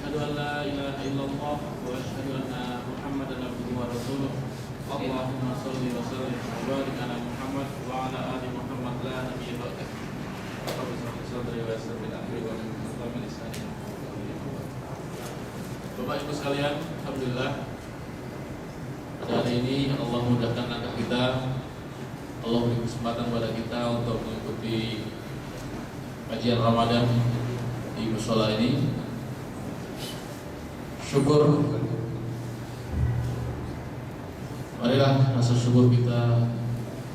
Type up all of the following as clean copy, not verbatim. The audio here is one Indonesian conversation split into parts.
Asyhadu an la ilaha illallah wa asyhadu anna Muhammadan abduhu wa rasuluh. Allahumma shalli wa sallim wa barik ala Muhammad wa ala ali Muhammad la nabiyya ba'dah. Bapak Ibu sekalian, alhamdulillah pada hari ini Allah mudahkan langkah kita. Allah beri kesempatan pada kita untuk mengikuti kajian Ramadan di mushola ini. Syukur, marilah rasa syukur kita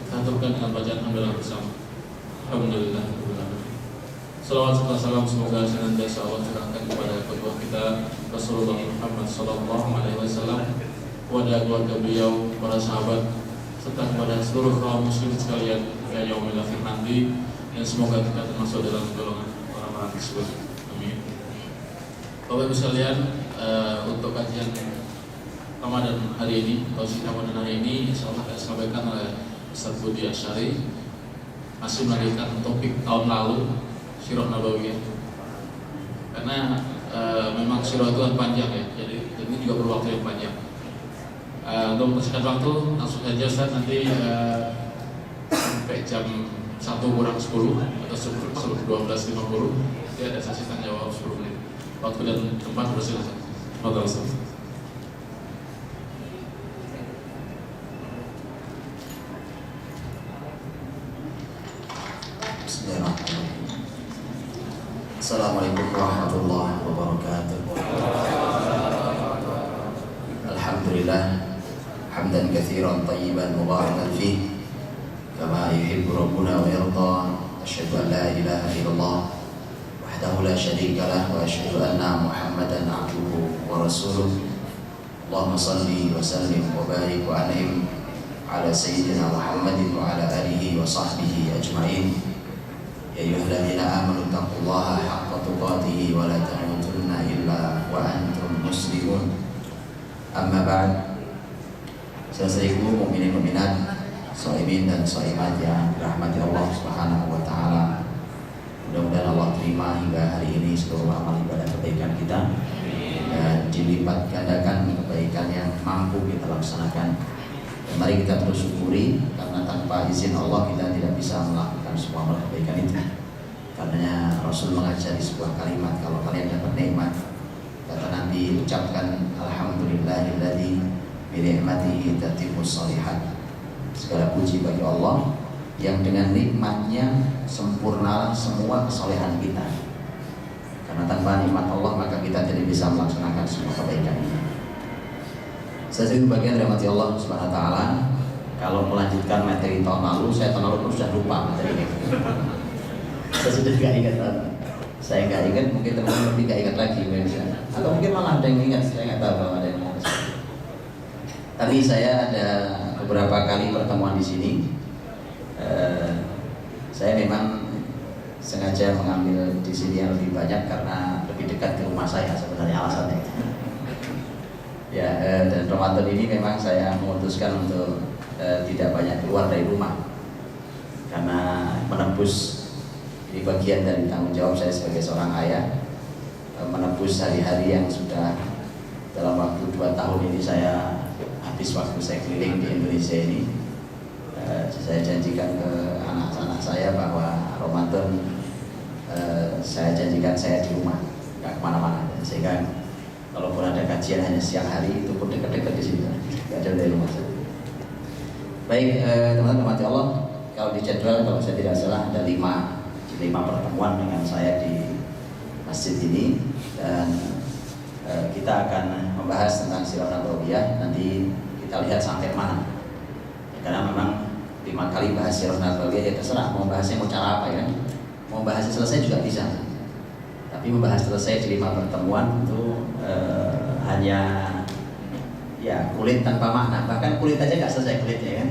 aturkan dengan bacaan hamdalah bersama. Alhamdulillah. Salawat serta salam semoga senantiasa Allah curahkan kepada kedua kita Rasulullah Muhammad Sallallahu Alaihi Wasallam, kepada keluarga beliau, para sahabat, serta kepada seluruh kaum muslim sekalian hingga yaumil akhir nanti, dan semoga kita termasuk dalam golongan orang-orang tersebut. Amin. Bapak Ibu sekalian, untuk kajian Ramadan hari ini, tausiah Ramadan hari ini, insyaallah akan disampaikan oleh Ustaz Budi Asyari, masih melanjutkan topik tahun lalu, Sirah Nabawiyah. Karena memang sirah itu kan panjang ya, jadi ini juga perlu waktu yang panjang. Untuk mempersingkat waktu, langsung saja Ustaz, nanti sampai jam 1 kurang 10 atau 12.50 nanti ada sesi tanya jawab 10 menit. Waktu dan tempat bersilakan. Terima kasih. Assalamualaikum warahmatullahi wabarakatuh. Alhamdulillah, hamdan katsiran thayyiban mubarakan fih, kama yuhibbu rabbuna wa yarda. Asyhadu an la ilaha illallah wahdahu la syarika lah, wa asyhadu anna Muhammadan abduhu wa rasuluh. Allahumma shalli wa sallim wa barik wa an'im ala sayyidina Muhammadin wa ala alihi wa sahbihi ajma'in. Ya ayyuhalladzina amanu taqullaha haqqa tuqatih wa la tamutunna illa wa antum muslimun. Amma ba'd. Saudaraku mukminin mukminat, shaimin dan shaimat yang dirahmati Allah Subhanahu wa taala. Mudah-mudahan Allah terima hingga hari ini seluruh amal ibadah kebaikan kita dan dilipat gandakan kebaikan yang mampu kita laksanakan. Dan mari kita terus syukuri, karena tanpa izin Allah kita tidak bisa melakukan semua amal kebaikan itu. Karena Rasul mengajari sebuah kalimat, kalau kalian dapat nikmat, kata Nabi, ucapkan alhamdulillahilladzi bi ni'matihi tatimmus shalihat. Segala puji bagi Allah yang dengan nikmatnya sempurna semua kesolehan kita. Karena tanpa nikmat Allah maka kita tidak bisa melaksanakan semua kebaikan ini. Saya bagian rahmati Allah Subhanahu wa taala. Kalau melanjutkan materi tahun lalu, saya tahun lalu sudah lupa materinya. Saya sudah tidak ingat lagi. Saya nggak ingat, mungkin teman-teman lebih nggak ingat lagi, atau mungkin malah ada yang ingat. Saya nggak tahu kalau ada yang ingat. Tapi saya ada beberapa kali pertemuan di sini. Saya memang sengaja mengambil di sini yang lebih banyak karena lebih dekat ke rumah saya sebenarnya alasannya. Ya, dan Ramadan ini memang saya memutuskan untuk tidak banyak keluar dari rumah karena menembus, ini bagian dari tanggung jawab saya sebagai seorang ayah, menembus hari-hari yang sudah dalam waktu 2 tahun ini saya habis waktu saya keliling di Indonesia ini. Saya janjikan ke anak-anak saya bahwa Ramadan saya janjikan saya di rumah, nggak kemana-mana, sehingga kalaupun ada kajian hanya siang hari, itu pun dekat-dekat di sini, nggak jauh dari rumah saya. Baik, teman-teman rahmati Allah, kalau di jadwal kalau saya tidak salah ada 5 pertemuan dengan saya di masjid ini, dan kita akan membahas tentang Sirah Nabawiyah. Nanti kita lihat sampai mana, karena memang 5 kali bahas Sirah Nabawiyah, ya terserah mau bahasnya mau cara apa ya. Mau bahasnya selesai juga bisa, tapi membahas selesai di 5 pertemuan itu hanya ya kulit tanpa makna. Bahkan kulit aja nggak selesai kulitnya kan,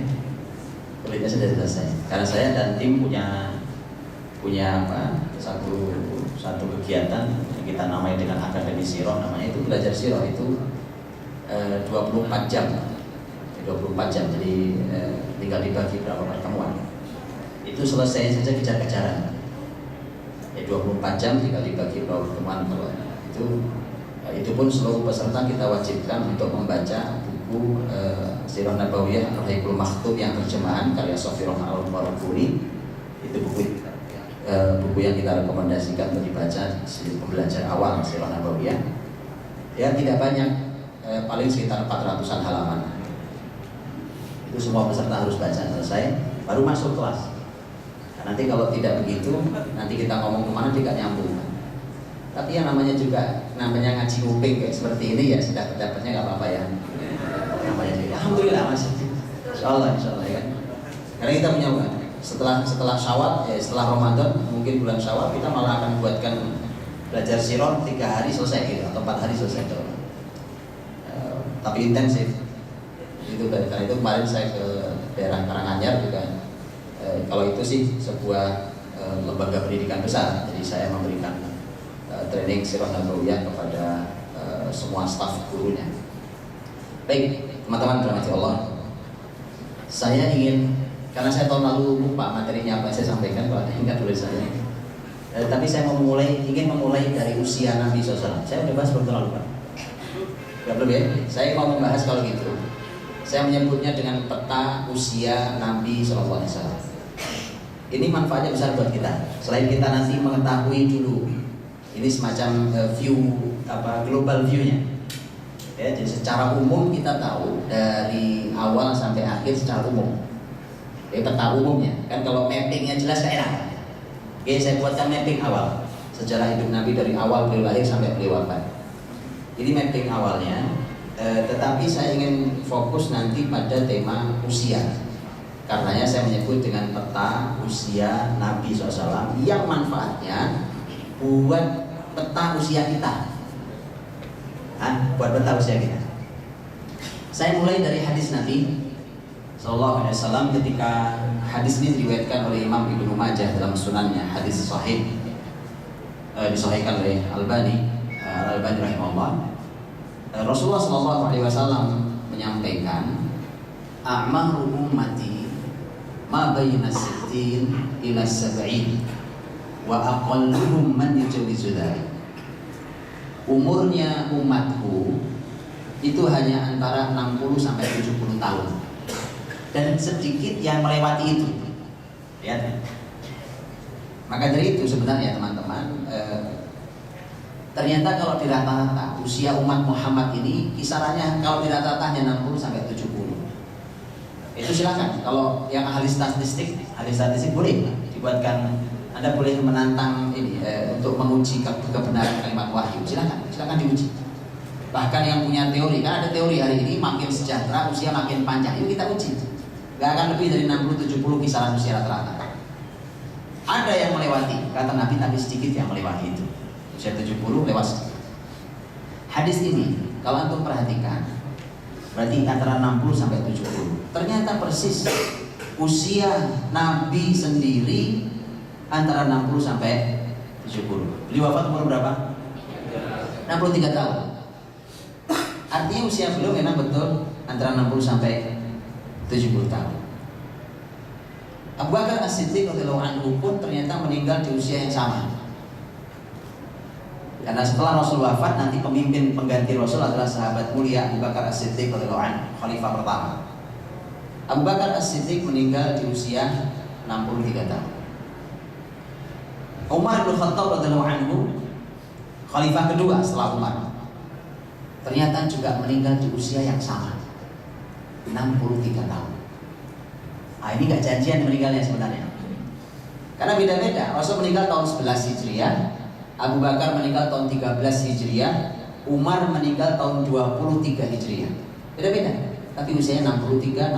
kulitnya sudah selesai. Karena saya dan tim punya satu kegiatan yang kita namai dengan Akademi Sirah, namanya itu belajar Sirah itu 24 jam. 24 jam, jadi tinggal dibagi berapa pertemuan. Itu selesai saja kejar-kejaran. 24 jam tinggal dibagi berapa pertemuan, itu Itu pun seluruh peserta kita wajibkan untuk membaca buku Sirah Nabawiyah Ar-Rahiqul Makhtub yang terjemahan karya Sofirah Al-Barakuni. Itu buku yang kita rekomendasikan untuk dibaca pembelajar awal Sirah Nabawiyah. Ya tidak banyak, paling sekitar 400-an halaman. Itu semua peserta harus baca selesai, baru masuk kelas. Nah, nanti kalau tidak begitu, nanti kita ngomong kemana tidak nyambung. Tapi yang namanya ngaji nguping kayak seperti ini ya sudah pendapatnya nggak apa-apa ya. Namanya juga. Alhamdulillah masih. Insyaallah ya kan. Karena kita punya setelah Syawal, setelah Ramadan, mungkin bulan Syawal kita malah akan buatkan belajar sirah 3 hari selesai gitu, atau 4 hari selesai gitu. Tapi intensif. Itu karena itu kemarin saya ke daerah Karanganyar juga. Kalau itu sih sebuah lembaga pendidikan besar, jadi saya memberikan training Sirah Nabawiyah kepada semua staf gurunya. Baik, teman-teman dirahmati Allah. Saya ingin, karena saya tahun lalu lupa materinya apa saya sampaikan, kalau ada ingat tulis saya. Tapi saya ingin memulai dari usia Nabi SAW. Saya udah bahas belum terlalu Pak? Gak belum ya? Saya mau membahas kalau gitu. Saya menyebutnya dengan peta usia Nabi SAW. Ini manfaatnya besar buat kita. Selain kita nanti mengetahui dulu, ini semacam global view-nya. Ya, jadi secara umum kita tahu dari awal sampai akhir secara umum. Jadi peta umumnya. Kan kalau mappingnya jelas kan enak. Oke, saya buatkan mapping awal sejarah hidup Nabi dari awal beliau lahir sampai beliau wafat. Ini mapping awalnya. Tetapi saya ingin fokus nanti pada tema usia. Karenanya saya menyebut dengan peta usia Nabi SAW yang manfaatnya buat peta usia kita. Buat peta usia kita. Saya mulai dari hadis Nabi SAW ketika hadis ini diriwayatkan oleh Imam Ibnu Majah dalam sunannya, hadis sahih, disahihkan oleh Al-Albani rahimahullah. Rasulullah SAW menyampaikan, a'maru ummati ma baina 60 ila 70 wa aqalluhum man yujawizu dzalik. Umurnya umatku itu hanya antara 60 sampai 70 tahun. Dan sedikit yang melewati itu. Ya. Maka dari itu sebenarnya teman-teman, ternyata kalau dirata-rata usia umat Muhammad ini kisarannya kalau dirata-rata hanya 60 sampai 70. Itu silakan. Kalau yang ahli statistik boleh dibuatkan. Anda boleh menantang ini untuk menguji kebenaran kalimat wahyu. Silakan diuji. Bahkan yang punya teori, kan ada teori hari ini makin sejahtera usia makin panjang. Yuk kita uji. Gak akan lebih dari 60-70 kisaran usia rata-rata. Ada yang melewati, kata Nabi, tapi sedikit yang melewati itu. Usia 70 lewat sedikit. Hadis ini kalau antum perhatikan berarti antara 60 sampai 70. Ternyata persis usia Nabi sendiri antara 60 sampai 70. Beliau wafat umur berapa? 63 tahun. Artinya usia beliau memang betul antara 60 sampai 70 tahun. Abu Bakar As-Siddiq radhiyallahu anhu pun ternyata meninggal di usia yang sama. Karena setelah Rasul wafat, nanti pemimpin pengganti Rasul adalah sahabat mulia Abu Bakar As-Siddiq radhiyallahu anhu, khalifah pertama. Abu Bakar As-Siddiq meninggal di usia 63 tahun. Umar bin Khattab radhiyallahu anhu, khalifah kedua setelah Umar, ternyata juga meninggal di usia yang sama, 63 tahun. Ini gak janjian meninggalnya sebenarnya. Karena beda-beda. Rasul meninggal tahun 11 Hijriah, Abu Bakar meninggal tahun 13 Hijriah, Umar meninggal tahun 23 Hijriah. Beda-beda. Tapi usianya 63.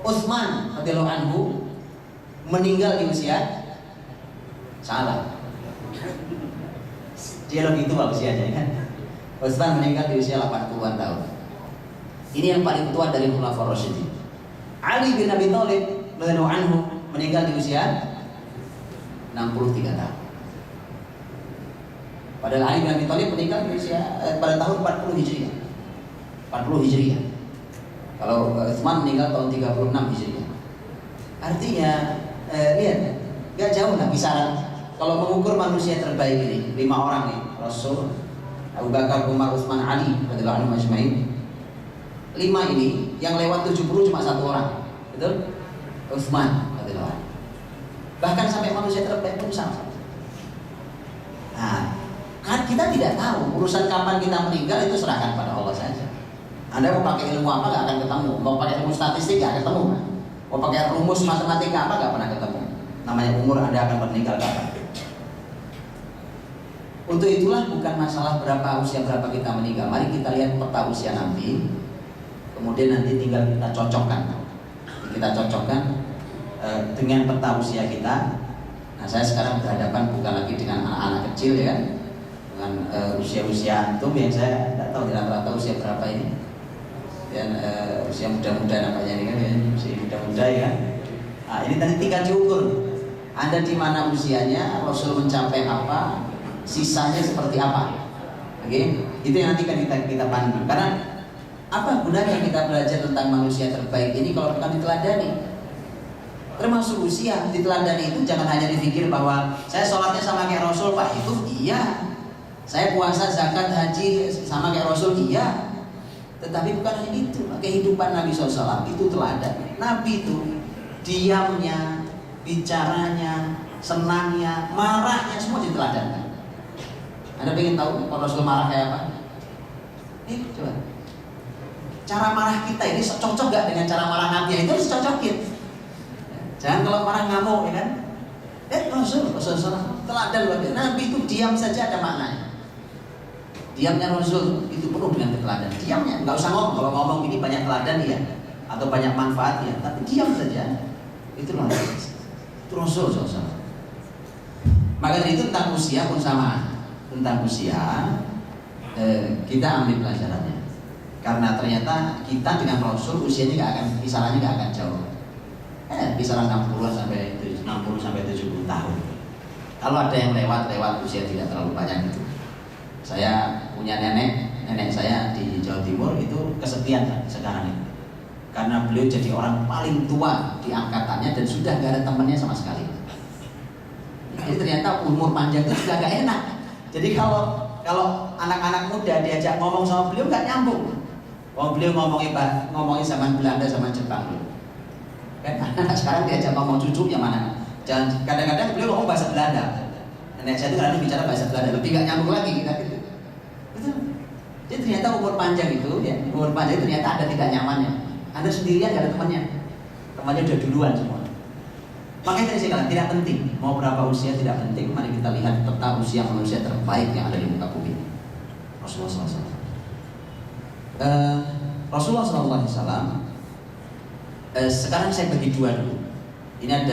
Utsman radhiyallahu anhu meninggal di usia salah. Dia lebih tua usianya kan. Utsman meninggal di usia 80-an tahun. Ini yang paling tua dari Khulafaur Rasyidin. Ali bin Abi Thalib radhiyallahu anhu meninggal di usia 63 tahun. Padahal Ali bin Abi Thalib meninggal di usia pada tahun 40 Hijriah. 40 Hijriah. Kalau Utsman meninggal tahun 36 Hijriah. Artinya lihat, gak jauh lah kisaran. Kalau mengukur manusia terbaik ini 5 orang nih, Rasul, Abu Bakar, Umar, Utsman, Ali radhiyallahu anhum ajmain. 5 ini yang lewat 70 cuma 1 orang. Betul? Utsman radhiyallahu anhu. Bahkan sampai manusia terbaik pun sama. Nah, kan kita tidak tahu urusan kapan kita meninggal, itu serahkan pada Allah saja. Anda mau pakai ilmu apa nggak akan ketemu, mau pakai ilmu statistik nggak ketemu, kan? Mau pakai rumus matematika apa nggak pernah ketemu. Namanya umur Anda akan meninggal kapan. Untuk itulah bukan masalah usia berapa kita meninggal. Mari kita lihat peta usia Nabi, kemudian nanti tinggal kita cocokkan. Dengan peta usia kita. Nah, saya sekarang berhadapan bukan lagi dengan anak-anak kecil ya, dengan usia-usia antum yang saya tidak tahu rata-rata usia berapa ini. Dan usia muda-muda nampaknya ini kan ya, usia muda-muda ya. Nah, ini tadi tinggal diukur. Anda di mana usianya, Rasul mencapai apa, sisanya seperti apa. Oke, itu yang nanti kan kita pandang. Karena apa gunanya kita belajar tentang manusia terbaik ini kalau bukan diteladani? Termasuk usia, diteladani itu jangan hanya dipikir bahwa saya sholatnya sama kayak Rasul, Pak, itu iya. Saya puasa, zakat, haji sama kayak Rasul, iya. Tetapi bukan hanya itu, kehidupan Nabi SAW itu teladan. Nabi itu diamnya, bicaranya, senangnya, marahnya semua diteladankan. Anda ingin tahu kalau Rasul marah kayak apa? Coba. Cara marah kita ini cocok gak dengan cara marah Nabi? Itu harus cocokin. Jangan kalau marah ngamuk, ya kan? Rasul teladan luar biasa. Nabi itu diam saja ada maknanya. Diamnya Rasul itu penuh dengan keteladan. Diamnya, nggak usah ngomong. Kalau ngomong ini banyak teladan ya, atau banyak manfaat ya. Tapi diam saja, itu luar biasa. Itu Rasul SAW. Maka dari itu tentang usia pun sama. Tentang usia, kita ambil pelajarannya. Karena ternyata kita dengan Rasul usianya nggak akan, kisarannya nggak akan jauh. Kisaran 60 sampai 70 tahun. Kalau ada yang lewat usia tidak terlalu banyak itu. Saya punya nenek saya di Jawa Timur itu kesepian sekarang ini. Karena beliau jadi orang paling tua di angkatannya dan sudah gak ada temannya sama sekali. Jadi ternyata umur panjang itu juga gak enak. Jadi kalau anak-anak muda diajak ngomong sama beliau gak nyambung. Beliau ngomongin zaman Belanda, zaman Jepang dulu. Kan anak sekarang diajak ngomong cucunya mana? Dan kadang-kadang beliau ngomong bahasa Belanda. Nenek saya itu kadang bicara bahasa Belanda, lebih gak nyambung lagi kita gitu. Betul. Jadi ternyata umur panjang itu ternyata ada tidak nyamannya. Anda sendirian gak ada temannya. Temannya udah duluan semua. Makanya tadi saya katakan tidak penting mau berapa usia, tidak penting. Mari kita lihat peta usia manusia terbaik yang ada di muka bumi. Rasulullah SAW. Rasulullah SAW. Sekarang saya bagi dua dulu. Ini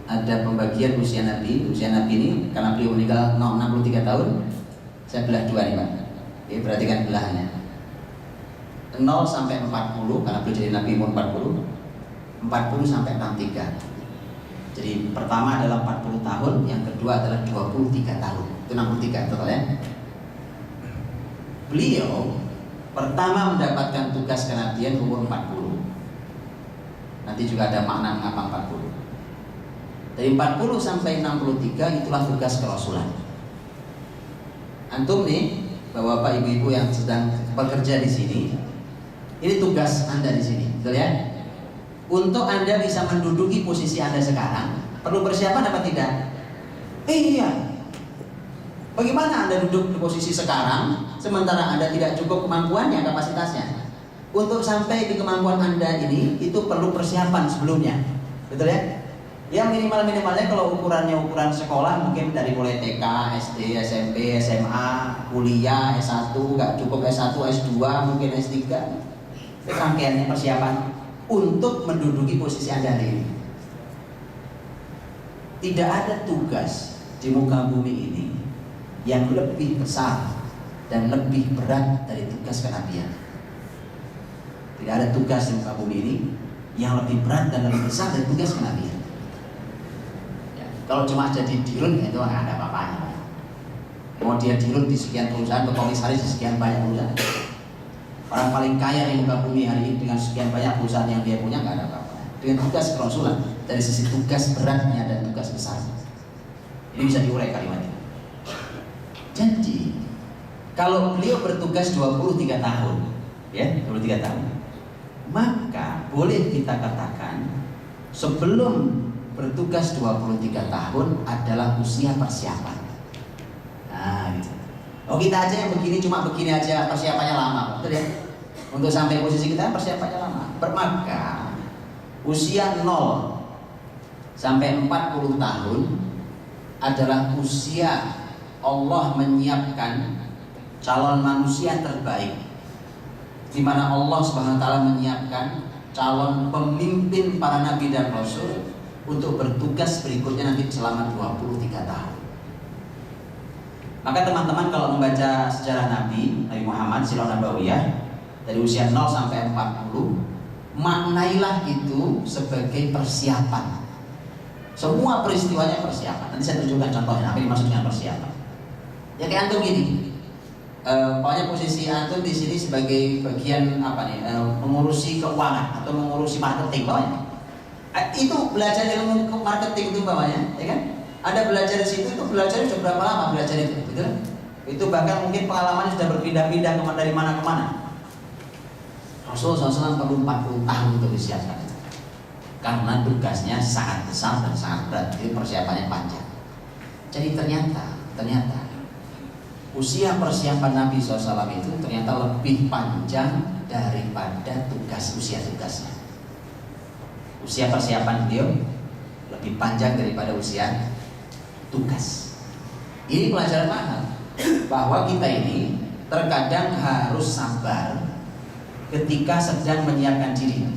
ada pembagian usia Nabi. Usia Nabi ini karena beliau meninggal 63 tahun, saya belah dua nih Pak. Oke, perhatikan belahannya. 0 sampai 40 karena beliau jadi Nabi umur 40 sampai 63. Jadi pertama adalah 40 tahun, yang kedua adalah 23 tahun. Itu 63 total ya. Beliau pertama mendapatkan tugas kenabian umur 40. Nanti juga ada makna mengapa 40. Dari 40 sampai 63 itulah tugas kerasulan. Antum nih, Bapak-bapak, ibu-ibu yang sedang bekerja di sini, ini tugas Anda di sini, betul ya? Untuk Anda bisa menduduki posisi Anda sekarang, perlu persiapan apa tidak? Iya. Bagaimana Anda duduk di posisi sekarang, sementara Anda tidak cukup kemampuannya, kapasitasnya? Untuk sampai di kemampuan Anda ini, itu perlu persiapan sebelumnya, betul ya? Yang minimalnya kalau ukuran sekolah mungkin dari mulai TK, SD, SMP, SMA, kuliah, S1, nggak cukup S1, S2, mungkin S3. Itu rangkaiannya persiapan untuk menduduki posisi Anda hari ini. Tidak ada tugas di muka bumi ini yang lebih besar dan lebih berat dari tugas kenabian. Tidak ada tugas di muka bumi ini yang lebih berat dan lebih besar dari tugas kenabian. Ya, kalau cuma jadi dirut itu nggak ada apa-apanya. Mau dia dirut di sekian perusahaan atau komisaris di sekian banyak perusahaan. Orang paling kaya di muka bumi hari ini dengan sekian banyak perusahaan yang dia punya nggak ada apa-apa. Dengan tugas kerasulan dari sisi tugas beratnya dan tugas besar. Ini bisa diurai kalimat ini. Jadi Kalau beliau bertugas 23 tahun, ya, 23 tahun, maka boleh kita katakan sebelum bertugas 23 tahun adalah usia persiapan. Nah, gitu. Oh, kita aja yang begini, cuma begini aja persiapannya lama, betul ya? Untuk sampai posisi kita persiapannya lama. Maka usia 0 sampai 40 tahun adalah usia Allah menyiapkan calon manusia terbaik, di mana Allah Subhanahu wa taala menyiapkan calon pemimpin para nabi dan rasul untuk bertugas berikutnya nanti selama 23 tahun. Maka teman-teman kalau membaca sejarah Nabi Muhammad Sirah Nabawiyah dari usia 0 sampai 40, maknailah itu sebagai persiapan. Semua peristiwanya persiapan. Nanti saya tunjukkan contohnya apa yang dimaksud dengan persiapan. Ya kayak antum gini. Pokoknya posisi antum di sini sebagai bagian apa nih? Mengurusi keuangan atau mengurusi marketing pokoknya. Itu belajar ilmu marketing itu bawahnya, ya kan? Ada belajar di situ, itu belajar sudah berapa lama belajar itu, betul? Itu bahkan mungkin pengalamannya sudah berpindah-pindah dari mana ke mana. Rasulullah SAW perlu 40 tahun untuk disiapkan itu, karena tugasnya sangat besar dan sangat berat, jadi persiapannya panjang. Jadi ternyata usia persiapan Nabi SAW itu ternyata lebih panjang daripada usia tugasnya. Usia persiapan beliau lebih panjang daripada usia tugas. Ini pelajaran mahal, bahwa kita ini terkadang harus sabar ketika sedang menyiapkan diri.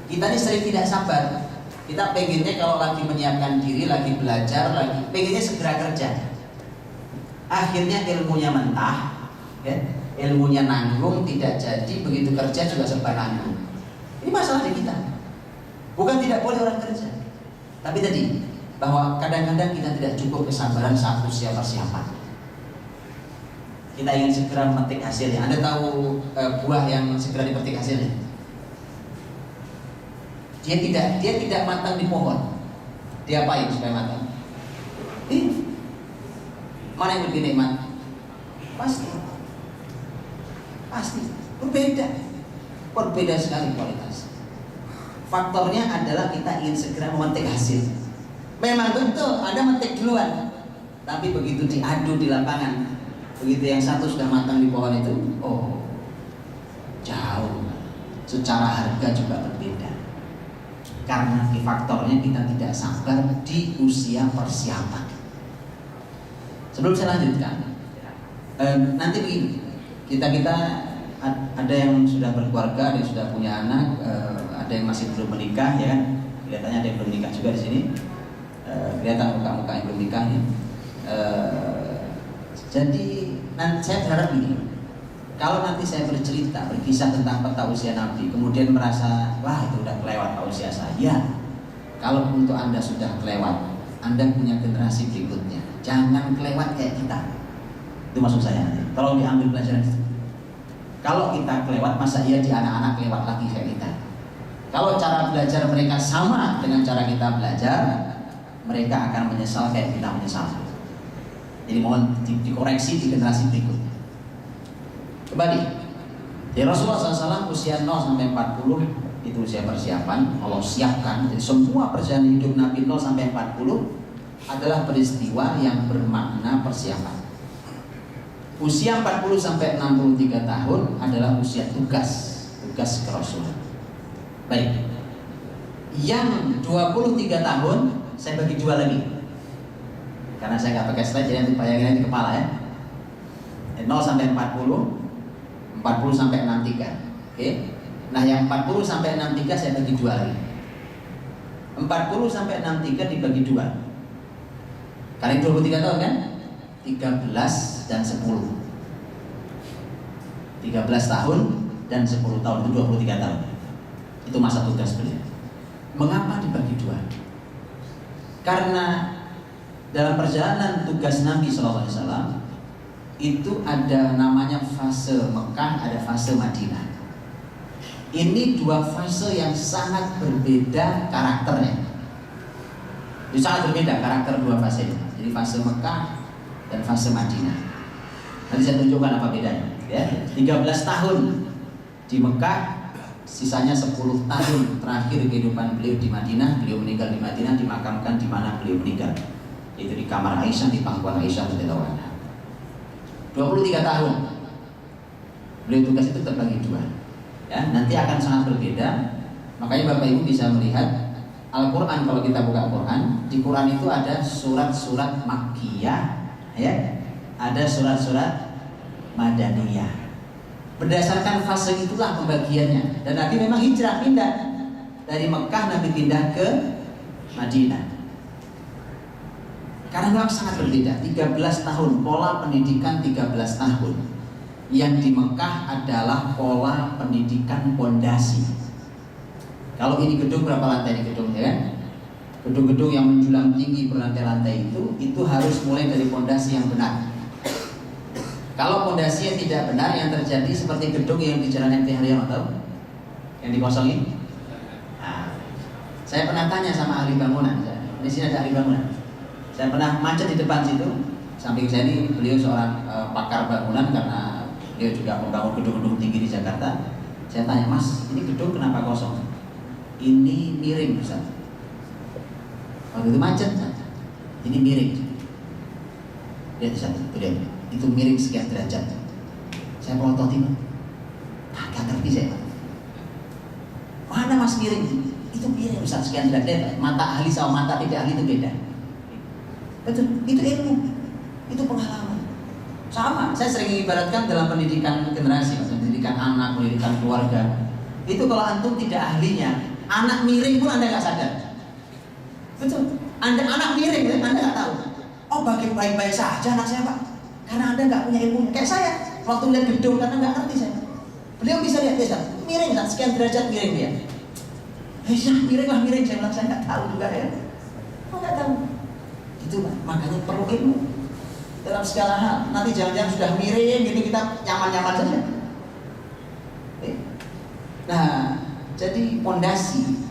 Kita ini sering tidak sabar. Kita pengennya kalau lagi menyiapkan diri, lagi belajar, lagi pengennya segera kerja. Akhirnya ilmunya mentah, ya? Ilmunya nanggung, tidak jadi. Begitu kerja juga serba nanggung. Ini masalah di kita. Bukan tidak boleh orang kerja, tapi tadi bahwa kadang-kadang kita tidak cukup kesabaran saat usia persiapan. Kita ingin segera memetik hasilnya. Anda tahu buah yang segera dipetik hasilnya? Dia tidak matang di pohon. Diapain supaya matang? Mana yang lebih nikmat? Pasti berbeda sekali kualitas. Faktornya adalah kita ingin segera memetik hasil. Memang betul Anda memetik duluan, tapi begitu diadu di lapangan, begitu yang satu sudah matang di pohon itu, oh jauh. Secara harga juga berbeda. Karena faktornya kita tidak sabar di usia persiapan. Sebelum saya lanjutkan, nanti begini, kita ada yang sudah berkeluarga, ada yang sudah punya anak, ada yang masih belum menikah, ya kan? Kelihatannya ada yang belum menikah juga di sini. Kelihatan muka-muka yang belum nikah nih. Jadi nanti saya berharap begini, kalau nanti saya berkisah tentang peta usia Nabi, kemudian merasa wah itu udah kelewat usia saya. Kalau untuk Anda sudah kelewat, Anda punya generasi berikutnya, jangan kelewat kayak kita. Itu maksud saya nanti. Tolong diambil pelajaran itu. Kalau kita kelewat, masa iya di anak-anak kelewat lagi kayak kita? Kalau cara belajar mereka sama dengan cara kita belajar, mereka akan menyesal kayak kita menyesal. Jadi mohon dikoreksi di generasi berikutnya. Kembali, ya Rasulullah SAW usia 0 sampai 40 itu usia persiapan. Allah siapkan. Jadi semua perjalanan hidup Nabi 0 sampai 40 adalah peristiwa yang bermakna persiapan. Usia 40 sampai 63 tahun adalah usia tugas kerasulan. Baik. Yang 23 tahun saya bagi dua lagi. Karena saya nggak pakai slide, jadi nanti bayangin di kepala ya. 0 sampai 40, 40 sampai 63. Oke. Nah, yang 40 sampai 63 saya bagi dua lagi. 40 sampai 63 dibagi dua. Karena 23 tahun kan? 13 dan 10. 13 tahun dan 10 tahun itu 23 tahun. Itu masa tugas beliau. Mengapa dibagi dua? Karena dalam perjalanan tugas Nabi SAW itu ada namanya fase Mekah, ada fase Madinah. Ini dua fase yang sangat berbeda karakternya. Itu sangat berbeda karakter dua fase ini. Jadi fase Mekah dan fase Madinah. Nanti saya tunjukkan apa bedanya. Ya, 13 tahun di Mekah, sisanya 10 tahun terakhir kehidupan beliau di Madinah. Beliau meninggal di Madinah, dimakamkan di mana beliau meninggal, yaitu di kamar Aisyah, di pangkuan Aisyah radhiyallahu anha. 23 tahun beliau tugas itu terbagi dua. Ya, nanti akan sangat berbeda. Makanya Bapak Ibu bisa melihat Al-Quran, kalau kita buka Quran, di Quran itu ada surat-surat Makkiyah, ya, ada surat-surat Madaniyah. Berdasarkan fase itulah pembagiannya. Dan Nabi memang hijrah, pindah dari Mekah, Nabi pindah ke Madinah. Karena memang sangat berbeda. 13 tahun, pola pendidikan 13 tahun. Yang di Mekah adalah pola pendidikan pondasi. Kalau ini gedung, berapa lantai ini gedung, ya kan? Gedung-gedung yang menjulang tinggi berlantai-lantai itu harus mulai dari pondasi yang benar. Kalau pondasi yang tidak benar, yang terjadi seperti gedung yang di Jalan MT Haryono, tahu? Yang dikosongin. Nah, saya pernah tanya sama ahli bangunan. Di sini ada ahli bangunan. Saya pernah macet di depan situ. Samping saya ini beliau seorang pakar bangunan, karena beliau juga membangun gedung-gedung tinggi di Jakarta. Saya tanya, Mas, ini gedung kenapa kosong? Ini miring, Ustaz. Waktu itu macet, ini miring. Lihat Ustaz, lihat. Itu miring sekian derajat. Saya pelototin, agak ngerti saya. Mana Mas miring? Itu miring Ustaz sekian derajat. Mata ahli sama mata tidak ahli itu beda. Betul, itu ilmu, itu pengalaman. Sama, saya sering ibaratkan dalam pendidikan generasi, pendidikan anak, pendidikan keluarga. Itu kalau antum tidak ahlinya, anak miring pun Anda nggak sadar. Betul, anak miring, Anda nggak tahu. Oh, baik-baik saja anak saya Pak, karena Anda nggak punya ilmu. Kayak saya, waktu lihat gedung karena nggak ngerti saya. Beliau bisa lihat desa, miring kan, sekian derajat miring dia. Miring lah miring, saya bilang saya nggak tahu juga ya. Oh, nggak tahu. Itu makanya perlu ilmu dalam segala hal. Nanti jangan-jangan sudah miring gitu kita nyaman-nyaman saja. Nah, jadi pondasi,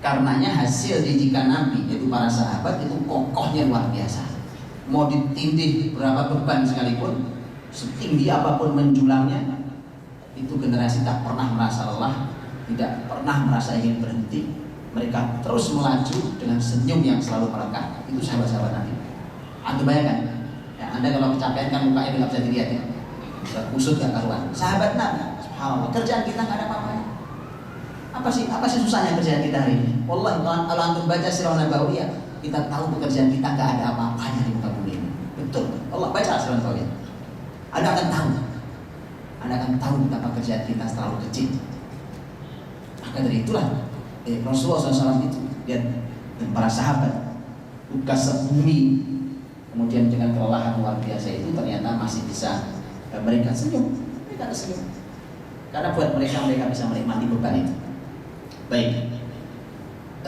karenanya hasil didikan Nabi yaitu para sahabat itu kokohnya luar biasa. Mau ditindih berapa beban sekalipun, setinggi apapun menjulangnya, itu generasi tak pernah merasa lelah, tidak pernah merasa ingin berhenti. Mereka terus melaju dengan senyum yang selalu melekat. Itu sahabat-sahabat Nabi. Anda bayangkan, ya, Anda kalau kecapean kan mukanya nggak bisa dilihat ya, kusut nggak karuan. Sahabat Nabi, subhanallah, kerjaan kita nggak ada apa-apanya. Apa sih susahnya kerjaan kita hari ini? Wallahi, kalau antum baca Sirah Nabawiyah, kita tahu pekerjaan kita nggak ada apa-apanya di muka bumi ini. Betul, Allah baca Sirah Nabawiyah, Anda akan tahu betapa kerjaan kita terlalu kecil. Maka dari itulah Rasulullah SAW itu dan para sahabat tugas sebumi, kemudian dengan kelelahan luar biasa itu ternyata masih bisa mereka senyum, mereka tersenyum karena buat mereka bisa menikmati beban itu. Baik,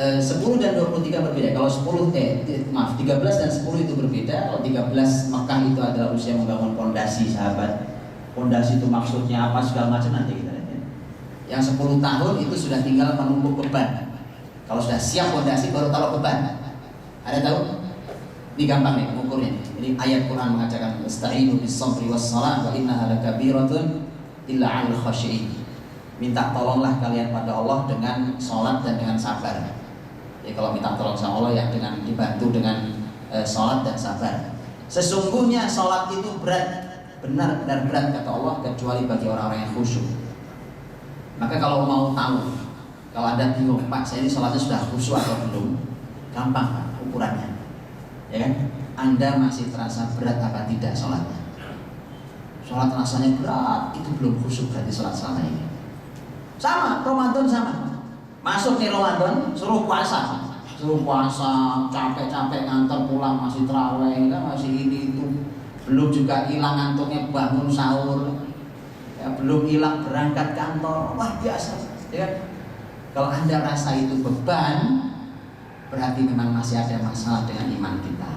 10 dan 23 berbeda. Kalau 13 dan 10 itu berbeda. Kalau 13 Mekah itu adalah usia membangun pondasi sahabat. Pondasi itu maksudnya apa segala macam nanti kita lihat. Yang 10 tahun itu sudah tinggal menumpuk beban. Kalau sudah siap pondasi baru taruh beban. Ada tahu? Ini gampang nih mengukurnya. Ini ayat Quran mengatakan ista'inu bis-sabri was-salah wa innaha lakabiratun illa 'alal khashi'in. Minta tolonglah kalian pada Allah dengan salat dan dengan sabar. Jadi kalau minta tolong sama Allah ya dengan dibantu dengan salat dan sabar. Sesungguhnya salat itu berat, benar-benar berat kata Allah, kecuali bagi orang-orang yang khusyuk. Maka kalau mau tahu, kalau Anda bingung, Pak, saya ini sholatnya sudah khusyuk atau belum? Gampang Pak, ukurannya, ya kan? Anda masih terasa berat apa tidak sholatnya? Sholat rasanya berat, itu belum khusyuk berarti sholat selama ini. Sama, Ramadan sama. Masuk nih Ramadan, suruh puasa, capek-capek ngantor pulang masih terawih, kan masih ini itu, belum juga hilang ngantuknya bangun sahur. Ya, belum hilang berangkat kantor, wah biasa, ya kan? Kalau Anda rasa itu beban, berarti memang masih ada masalah dengan iman kita.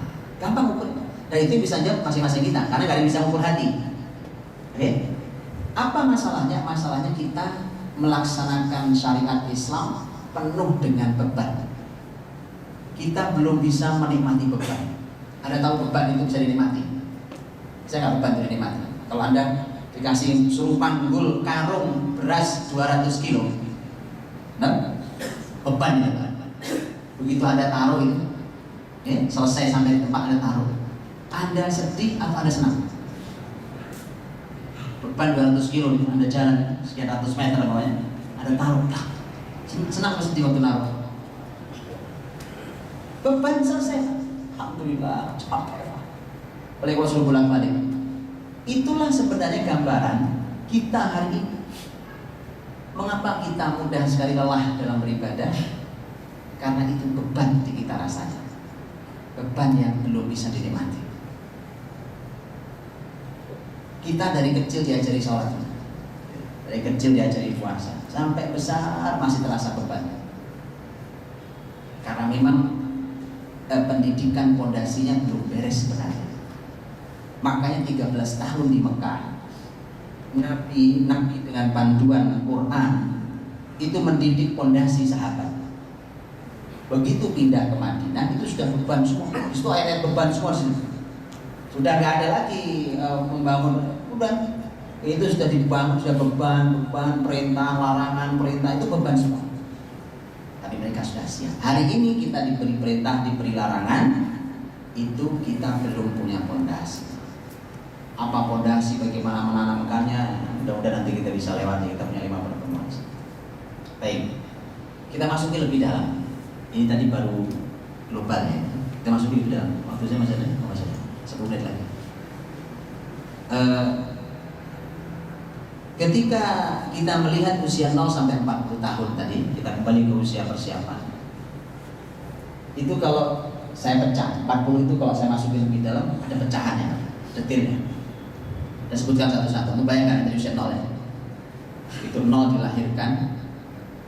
Gampang ukur, dan itu bisa jawab masing-masing kita, karena kalian bisa ukur hati. Oke? Apa masalahnya? Masalahnya kita melaksanakan syariat Islam penuh dengan beban. Kita belum bisa menikmati beban. Anda tahu beban itu bisa dinikmati? Saya nggak beban itu dinikmati. Kalau Anda dikasih suruh panggul karung beras 200 kilo, nah, beban ya Pak. Begitu Anda taruh itu, ya, selesai sampai tempat Anda taruh, Anda sedih atau Anda senang? Beban 200 kilo, Anda jalan sekian ratus meter pokoknya, Anda taruh, senang atau sedih waktu naruh? Beban selesai, alhamdulillah, capek Pak. Oleh kalau suruh bolak-balik. Itulah sebenarnya gambaran kita hari ini. Mengapa kita mudah sekali lelah dalam beribadah? Karena itu beban di kita rasanya, beban yang belum bisa dinikmati. Kita dari kecil diajari sholat, dari kecil diajari puasa, sampai besar masih terasa beban. Karena memang pendidikan pondasinya belum beres sebenarnya. Makanya 13 tahun di Mekah, Nabi dengan panduan Quran itu mendidik pondasi sahabat. Begitu pindah ke Madinah itu sudah beban semua. Itu ayat beban semua sih. Sudah nggak ada lagi membangun, udah itu sudah dibangun, sudah beban, perintah, larangan, perintah itu beban semua. Tapi mereka sudah siap. Hari ini kita diberi perintah, diberi larangan, itu kita belum punya pondasi. Apa pondasi, bagaimana menanamkannya? Mudah-mudahan nanti kita bisa lewati. Kita punya 5 pertemuan. Baik, kita masuki lebih dalam. Ini tadi baru globalnya. Kita masuki lebih dalam. Waktu saya masih ada, masih ada 10 menit lagi. Ketika kita melihat usia 0 sampai 40 tahun tadi, kita kembali ke usia persiapan. Itu kalau saya pecah, 40 itu kalau saya masukin lebih dalam ada pecahannya, detilnya. Dan sebutkan satu-satu. Bayangkan dari usia 0 ya. Itu 0 dilahirkan.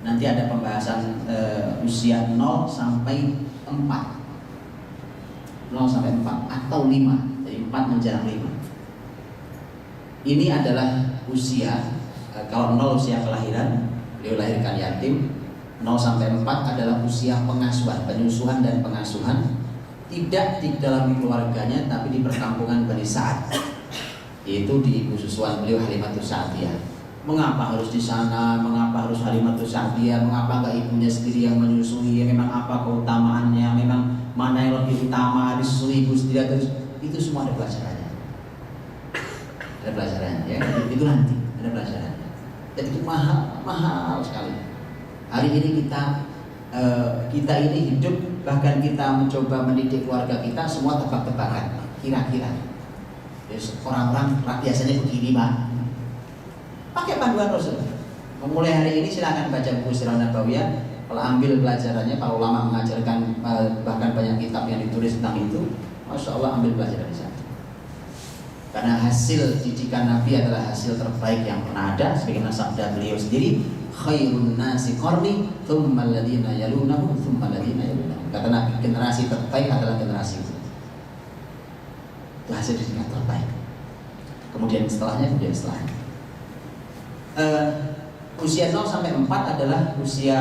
Nanti ada pembahasan usia 0 sampai 4. 0 sampai 4 atau 5. Jadi 4 menjelang 5. Ini adalah usia, kalau 0 usia kelahiran, beliau lahirkan yatim. 0 sampai 4 adalah usia pengasuhan, penyusuhan dan pengasuhan. Tidak di dalam keluarganya, tapi di perkampungan Bani Sa'ad, yaitu di ibu susuan beliau Halimatus Sa'diyah. Mengapa harus di sana? Mengapa harus Halimatus Sa'diyah? Mengapa enggak ibunya sendiri yang menyusui? Memang apa keutamaannya? Memang mana yang lebih utama, disusui ibu sendiri atau itu semua ada pelajarannya. Ada pelajarannya ya. Itu nanti ada pelajarannya. Dan itu mahal sekali. Hari ini kita ini hidup, bahkan kita mencoba mendidik keluarga kita semua tebak-tebakan. Kira-kira orang-orang biasanya begini Pak. Pakai panduan Rasul. Mulai hari ini silakan baca buku Sirah Nabawiyah. Kalau ambil pelajarannya, para ulama mengajarkan, bahkan banyak kitab yang ditulis tentang itu. Masya Allah, ambil pelajaran di sana. Karena hasil didikan Nabi adalah hasil terbaik yang pernah ada. Sebagaimana sabda beliau sendiri, khairun nasi qarni, thumma alladhina yalunahum, thumma alladhina yalunahum. Kata Nabi, generasi terbaik adalah generasi itu. Itu hasil didikan terbaik. Kemudian setelahnya. Usia 0 sampai 4 adalah usia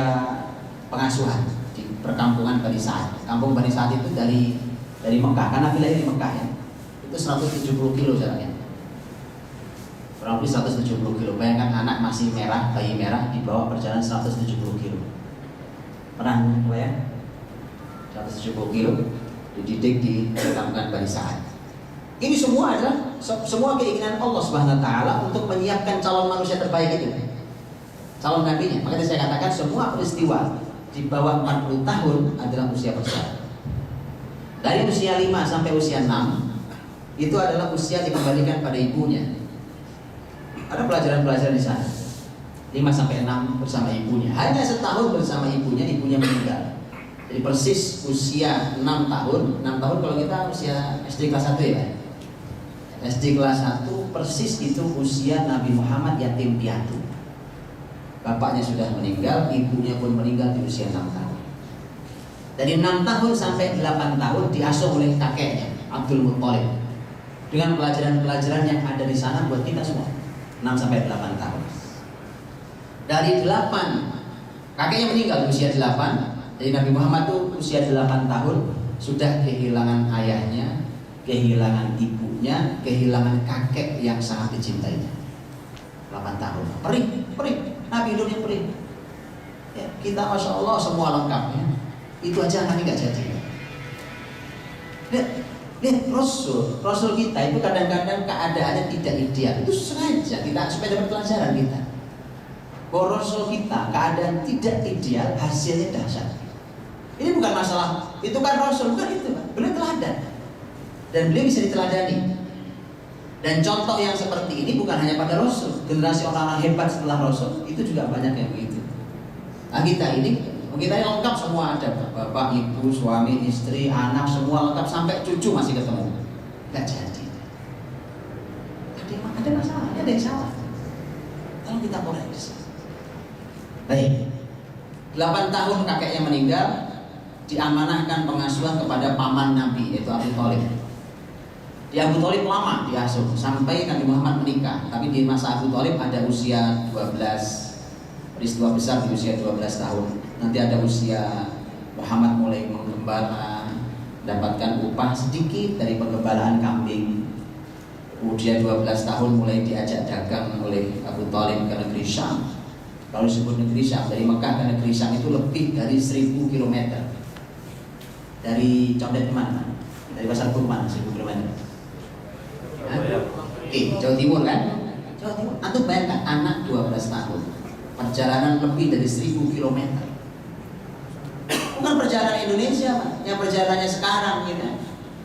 pengasuhan di perkampungan Bani Sa'ad. Kampung Bani Sa'ad itu dari Mekah, karena wilayah di Mekah ya. Itu 170 kilo jaraknya. Kurang lebih 170 kilo. Bayangkan anak masih merah, bayi merah dibawa perjalanan 170 kilo. Pernah ya? 170 kilo dididik di perkampungan Bani Sa'ad. Ini semua adalah semua keinginan Allah Subhanahu wa taala untuk menyiapkan calon manusia terbaik itu. Calon nabinya. Makanya saya katakan semua peristiwa di bawah 40 tahun adalah usia persiapan. Dari usia 5 sampai usia 6 itu adalah usia dikembalikan pada ibunya. Ada pelajaran-pelajaran di sana. 5 sampai 6 bersama ibunya. Hanya setahun bersama ibunya meninggal. Jadi persis usia 6 tahun. 6 tahun kalau kita usia SD kelas 1 ya. SD kelas 1 persis itu usia Nabi Muhammad yatim piatu. Bapaknya sudah meninggal, ibunya pun meninggal di usia 6 tahun. Dari 6 tahun sampai 8 tahun diasuh oleh kakeknya Abdul Muttalib. Dengan pelajaran-pelajaran yang ada di sana buat kita semua. 6 sampai 8 tahun. Dari 8 kakeknya meninggal di usia 8. Jadi Nabi Muhammad itu usia 8 tahun sudah kehilangan ayahnya, kehilangan ibunya. ibunya kehilangan kakek yang sangat dicintainya. 8 tahun. Perih. Nabi hidupnya perih. Ya, kita Masya Allah semua lengkap ya. Itu aja anaknya nggak jadi. Lihat Rasul kita itu kadang-kadang keadaannya tidak ideal. Itu sengaja kita supaya dapat pelajaran kita. Bahwa Rasul kita keadaan tidak ideal, hasilnya dahsyat. Ini bukan masalah, itu kan Rasul, bukan itu, beliau teladan. Dan beliau bisa diteladani. Dan contoh yang seperti ini bukan hanya pada Rasul, generasi orang-orang hebat setelah Rasul itu juga banyak yang begitu. Nah kita lengkap semua, ada bapak, ibu, suami, istri, anak, semua lengkap sampai cucu masih ketemu. Nggak jadi. Ada masalah, ada yang salah. Kalau kita koreksi. Baik, 8 tahun kakeknya meninggal, diamanahkan pengasuhan kepada paman Nabi yaitu Abu Thalib. Di Abu Thalib lama diasuh sampai Nabi Muhammad menikah. Tapi di masa Abu Thalib ada usia 12, peristiwa besar di usia 12 tahun. Nanti ada usia Muhammad mulai menggembala, dapatkan upah sedikit dari penggembalaan kambing. Usia 12 tahun mulai diajak dagang oleh Abu Thalib ke negeri Syam. Kalau disebut negeri Syam, dari Mekah ke negeri Syam itu lebih dari 1000 km. Dari Condet kemana? Dari Pasar Kurman 1000 km. Jawa Timur kan? Jawa Timur. Antum bayangkan anak 12 tahun, perjalanan lebih dari 1000 km. Bukan perjalanan Indonesia, Pak. Yang perjalanannya sekarang gitu.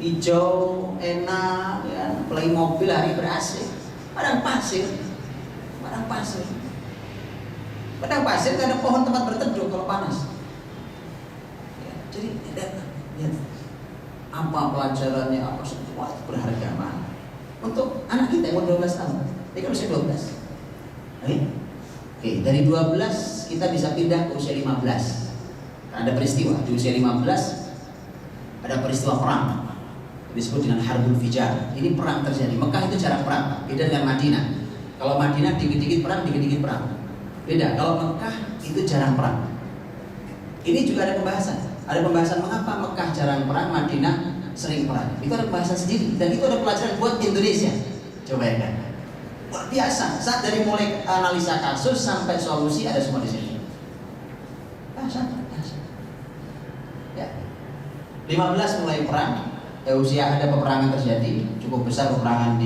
Hijau, enak, ya, play mobil hari ber-AC. Padang pasir. Padang pasir kan ada pohon tempat berteduh kalau panas. Ya, jadi lihat apa pelajarannya, apa semua itu berharga banget. Untuk anak kita yang umur 12 tahun, ini kan usia 12. Oke, dari 12 kita bisa pindah ke usia 15. Ada peristiwa di usia 15, ada peristiwa perang disebut dengan Harbul Fijar. Ini perang terjadi. Mekah itu jarang perang, beda dengan Madinah. Kalau Madinah dikit-dikit perang, dikit-dikit perang. Beda. Kalau Mekah itu jarang perang. Ini juga ada pembahasan. Ada pembahasan mengapa Mekah jarang perang, Madinah sering perang. Itu ada pembahasan sendiri dan itu ada pelajaran buat Indonesia. Coba ya kan. Luar biasa. Saat dari mulai analisa kasus sampai solusi ada semua di sini. Bahasa. Ya. 15 mulai perang. Usia ada peperangan terjadi, cukup besar peperangan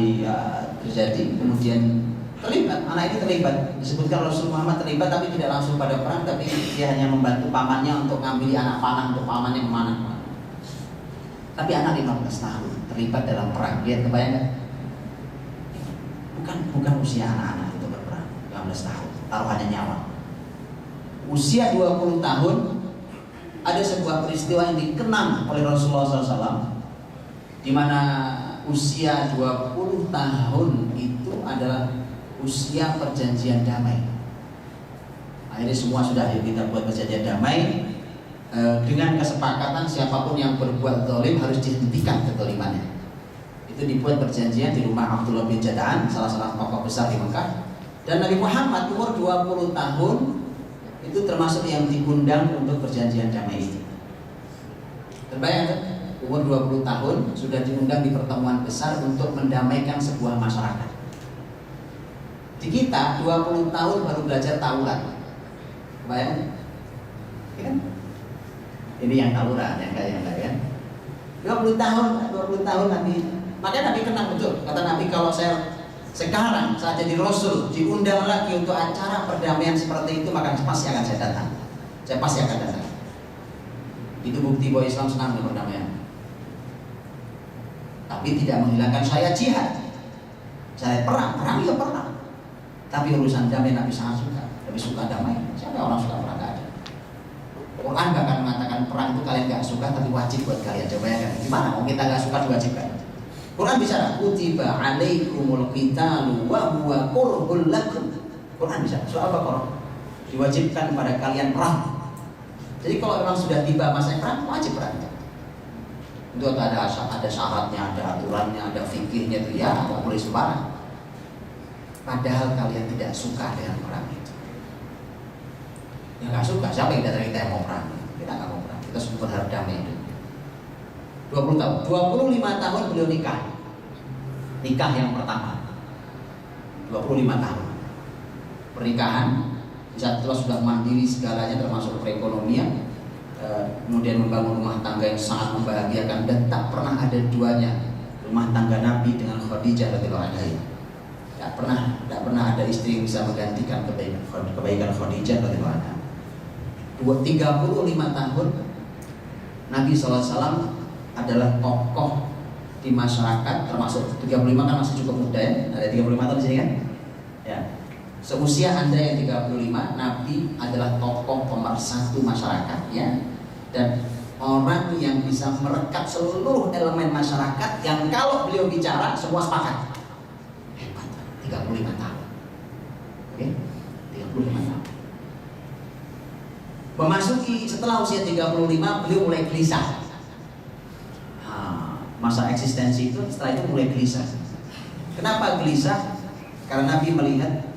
terjadi. Kemudian terlibat, anak ini terlibat. Disebutkan Rasul Muhammad terlibat tapi tidak langsung pada perang, tapi dia hanya membantu pamannya untuk ngambil anak panah untuk pamannya memanah. Tapi anak 15 tahun terlibat dalam perang, dia kebayang kan? Bukan usia anak-anak itu berperang 15 tahun, taruhannya nyawa. Usia 20 tahun ada sebuah peristiwa yang dikenang oleh Rasulullah SAW, di mana usia 20 tahun itu adalah usia perjanjian damai. Akhirnya semua sudah kita buat perjanjian damai dengan kesepakatan siapapun yang berbuat zalim harus dihentikan kezalimannya. Itu dibuat perjanjian di rumah Abdullah bin Jada'an, salah seorang tokoh besar di Mekah. Dan Nabi Muhammad umur 20 tahun itu termasuk yang diundang untuk perjanjian damai itu. Terbayang kan? Umur 20 tahun sudah diundang di pertemuan besar untuk mendamaikan sebuah masyarakat. Di kita 20 tahun baru belajar tawuran. Bayang? Ya kan? Ini yang tawuran, yang enggak ya. 20 tahun Nabi. Makanya Nabi kenal betul. Kata Nabi, kalau saya sekarang saat jadi Rasul diundang lagi untuk acara perdamaian seperti itu, maka pasti akan saya datang. Saya pasti akan datang. Itu bukti bahwa Islam senang dengan perdamaian. Tapi tidak menghilangkan saya jihad. Saya perang ya perang. Tapi urusan damai Nabi sangat suka. Lebih suka damai. Siapa orang suka perang? Gak ada. Quran gak akan mengatakan perang itu kalian gak suka tapi wajib buat kalian. Coba ya kan? Gimana? Kalau kita gak suka diwajibkan. Quran bicara kutiba alaikumul qitalu wa huwa kurhul lakum. Quran bicara soal Al-Baqarah. Diwajibkan pada kalian perang. Jadi kalau memang sudah tiba masa perang, wajib perang. Itu ada syaratnya, ada aturannya, ada fikirnya itu ya, nggak boleh sembarang. Padahal kalian tidak suka dengan perang itu. Ya nggak suka, siapa yang datang kita yang mau perang? Kita nggak mau perang, kita sudah berharap damai itu. 20 tahun, 25 tahun beliau nikah. nikah yang pertama 25 tahun pernikahan. Saat itu sudah mandiri segalanya termasuk perekonomian, kemudian membangun rumah tangga yang sangat membahagiakan dan tak pernah ada duanya rumah tangga Nabi dengan Khadijah radhiyallahu anha. Tak pernah ada istri yang bisa menggantikan kebaikan Khadijah radhiyallahu anha. 35 tahun Nabi SAW adalah tokoh di masyarakat, termasuk 35 kan masih cukup muda ya, ada 35 tahun di sini kan? Ya. Seusia Anda yang 35, Nabi adalah tokoh pemersatu masyarakat ya. Dan orang yang bisa merekap seluruh elemen masyarakat yang kalau beliau bicara semua sepakat. Hebat, 35 tahun. Oke? 35 tahun. Memasuki setelah usia 35 beliau mulai gelisah. Masa eksistensi itu setelah itu mulai gelisah. Kenapa gelisah? Karena Nabi melihat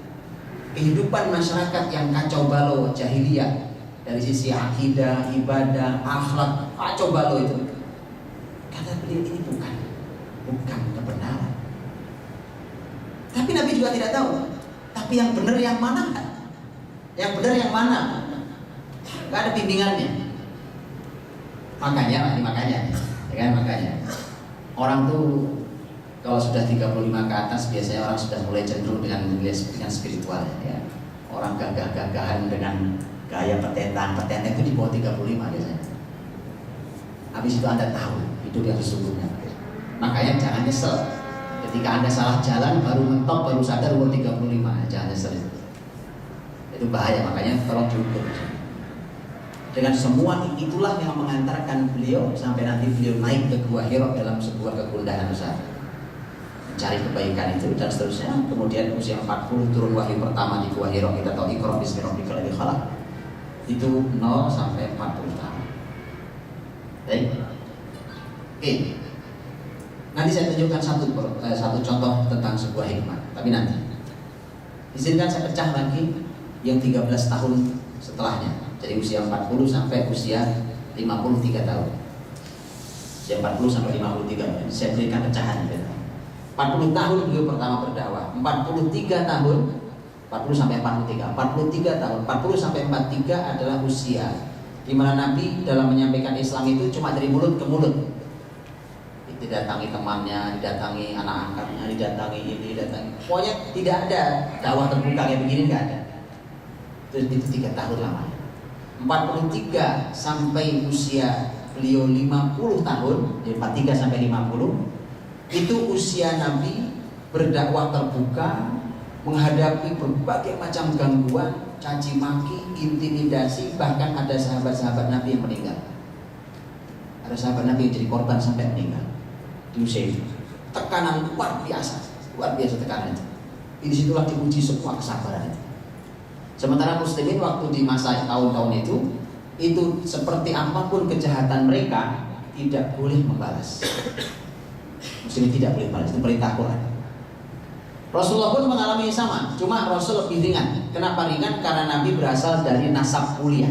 kehidupan masyarakat yang kacau balau jahiliyah dari sisi akidah, ibadah, akhlak, kacau balau itu. Kata beliau ini bukan kebenaran. Tapi Nabi juga tidak tahu. Tapi yang benar yang mana? Yang benar yang mana? Gak ada bimbingannya. Makanya orang tuh kalau sudah 35 ke atas biasanya orang sudah mulai cenderung dengan spiritual ya. Orang gagah-gagahan dengan gaya petentang itu di bawah 35 biasanya. Habis itu Anda tahu hidup yang sesungguhnya. Makanya jangan nyesel ketika Anda salah jalan baru mentok baru sadar umur 35, jangan nyesel itu bahaya. Makanya tolong diukur. Dengan semua itulah yang mengantarkan beliau sampai nanti beliau naik ke Gua Hira dalam sebuah kegundahan besar, mencari kebaikan itu dan seterusnya. Kemudian usia 40 turun wahyu pertama di Gua Hira. Kita tahu Iqra bismi rabbikal ladzi khalaq. Itu 0 sampai 40 tahun. Baik. Oke. Nanti saya tunjukkan satu contoh tentang sebuah hikmah, tapi nanti. Izinkan saya pecah lagi yang 13 tahun setelahnya. Jadi usia 40 sampai usia 53 tahun. Usia 40 sampai 53 tahun. Saya berikan pecahan. 40 tahun beliau pertama berdakwah. 43 tahun 40 sampai 43. 43 tahun 40 sampai 43 adalah usia di mana Nabi dalam menyampaikan Islam itu cuma dari mulut ke mulut. Didatangi temannya, didatangi anak angkatnya, didatangi ini, pokoknya tidak ada dakwah terbuka kayak begini, nggak ada. Itu 3 tahun lamanya. 43 sampai usia beliau 50 tahun, dari 43 sampai 50 itu usia Nabi berdakwah terbuka, menghadapi berbagai macam gangguan, caci maki, intimidasi, bahkan ada sahabat-sahabat Nabi yang meninggal. Ada sahabat Nabi yang jadi korban sampai meninggal di usia itu. Tekanan luar biasa tekanan itu. Di situlah diuji semua kesabaran itu. Sementara muslimin waktu di masa tahun-tahun itu seperti apapun kejahatan mereka tidak boleh membalas. Muslimin tidak boleh membalas, itu perintah Quran. Rasulullah pun mengalami sama, cuma Rasul lebih ringan. Kenapa ringan? Karena Nabi berasal dari nasab mulia,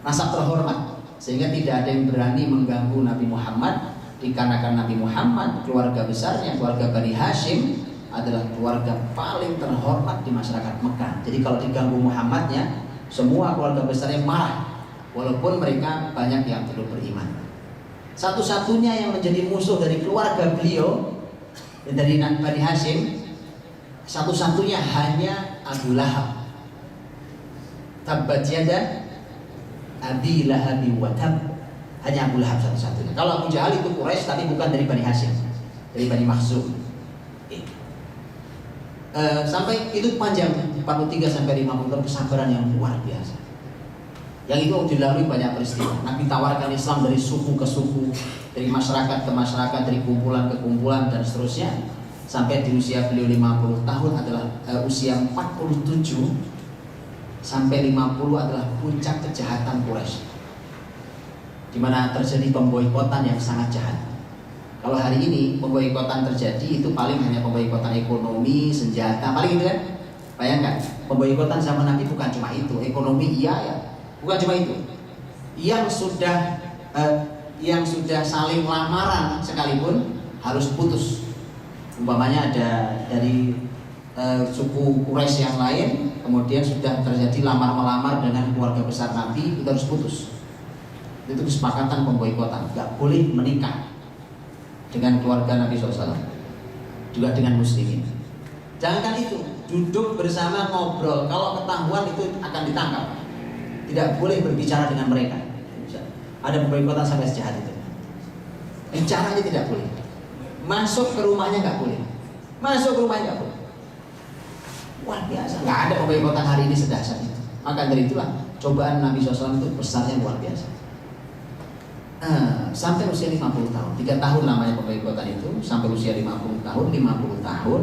nasab terhormat, sehingga tidak ada yang berani mengganggu Nabi Muhammad. Dikarenakan Nabi Muhammad keluarga besarnya, keluarga Bani Hashim adalah keluarga paling terhormat di masyarakat Mekah. Jadi kalau diganggu Muhammadnya, semua keluarga besarnya marah, walaupun mereka banyak yang belum beriman. Satu-satunya yang menjadi musuh dari keluarga beliau dari Bani Hashim, satu-satunya hanya Abu Lahab. Tabbat yada Abi Lahab wa tab. Hanya Abu Lahab satu-satunya. Kalau Abu Jahal itu Quraisy tapi bukan dari Bani Hashim, dari Bani Makhzum. Sampai itu panjang 43 sampai 50 tahun kesabaran yang luar biasa. Yang itu dilalui banyak peristiwa. Nabi tawarkan Islam dari suku ke suku, dari masyarakat ke masyarakat, dari kumpulan ke kumpulan dan seterusnya. Sampai di usia beliau 50 tahun adalah usia 47 sampai 50 adalah puncak kejahatan Quraisy, di mana terjadi pemboikotan yang sangat jahat. Kalau hari ini pemboikotan terjadi itu paling hanya pemboikotan ekonomi, senjata, paling itu kan. Bayangkan, pemboikotan zaman Nabi bukan cuma itu, ekonomi iya ya, bukan cuma itu. Yang sudah saling lamaran sekalipun harus putus Umpamanya ada dari suku Quraisy yang lain, kemudian sudah terjadi lamar-melamar dengan keluarga besar Nabi, itu harus putus. Itu kesepakatan pemboikotan, nggak boleh menikah dengan keluarga Nabi SAW, juga dengan muslimin. Jangankan itu, duduk bersama ngobrol, kalau ketahuan itu akan ditangkap. Tidak boleh berbicara dengan mereka. Ada pemboikotan sampai sejahat itu. Bicaranya tidak boleh. Masuk ke rumahnya nggak boleh. Masuk ke rumahnya nggak boleh. Wah biasa, nggak ada pemboikotan hari ini sedahsyat itu. Maka dari itulah cobaan Nabi SAW itu besarnya luar biasa. Sampai usia 50 tahun, 3 tahun namanya pemboikotan itu, sampai usia 50 tahun,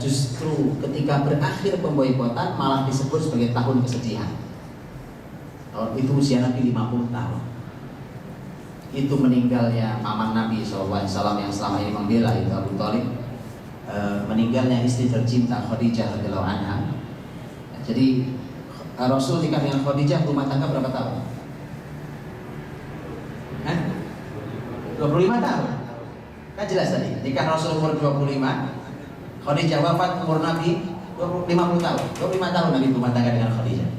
justru ketika berakhir pemboikotan malah disebut sebagai tahun kesedihan. Tahun itu usia Nabi 50 tahun. Itu meninggalnya paman Nabi SAW yang selama ini membela, itu Abu Thalib. Meninggalnya istri tercinta Khadijah radhiyallahu anha. Jadi Rasul nikah dengan Khadijah rumah tangga berapa tahun? 25 tahun. Kan jelas tadi, nikah Rasul umur 25, Khadijah wafat umur Nabi 50 tahun. 25 tahun Nabi rumah tangga dengan Khadijah.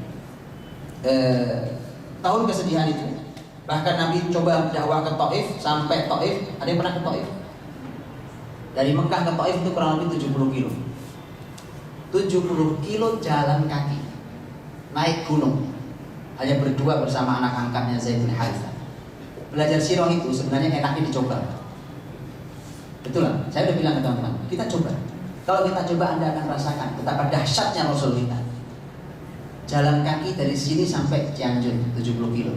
Tahun kesedihan itu. Bahkan Nabi coba dakwah ke Taif, sampai Taif, ada yang pernah ke Taif? Dari Mekah ke Taif itu kurang lebih 70 kilo. 70 kilo jalan kaki, naik gunung, hanya berdua bersama anak angkatnya Zaid bin Harithah. Belajar sirah itu sebenarnya enaknya dicoba. Betul lah, saya udah bilang ke teman-teman, kita coba. Kalau kita coba Anda akan rasakan betapa dahsyatnya Rasul kita. Jalan kaki dari sini sampai Cianjur 70 kilo.